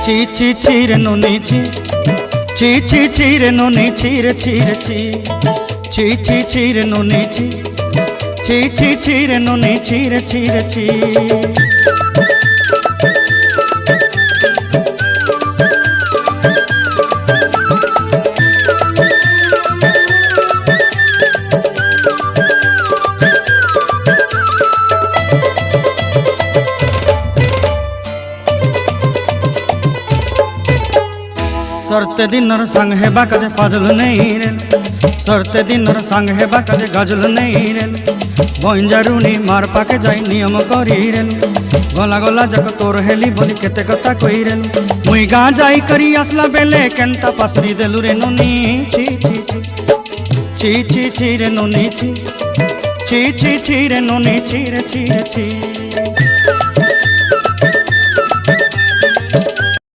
ছি ছি ছি রে নুনি ছি, ছি ছি ছি রে নুনি ছি রে ছি রে ছি, ছি ছি ছি রে নুনি ছি, ছি ছি ছি রে নুনি ছি রে ছি রে ছি। सरते दिनर संग हेबा काजे फाजल नहीं रेल, सरते दिनर संग हेबा काजे गाजल नहीं रेल, बंजारुनी मार पाके जाई नियम करी रेल, गला गला जक तोर हेली बोली केते कथा कई रेल, मुई गाँ जाई करी आसला बेले केंता पासरी देलु रे नुनी ची ची ची ची ची ची रे नुनी ची, ची ची ची रे नुनी ची रे ची रे ची।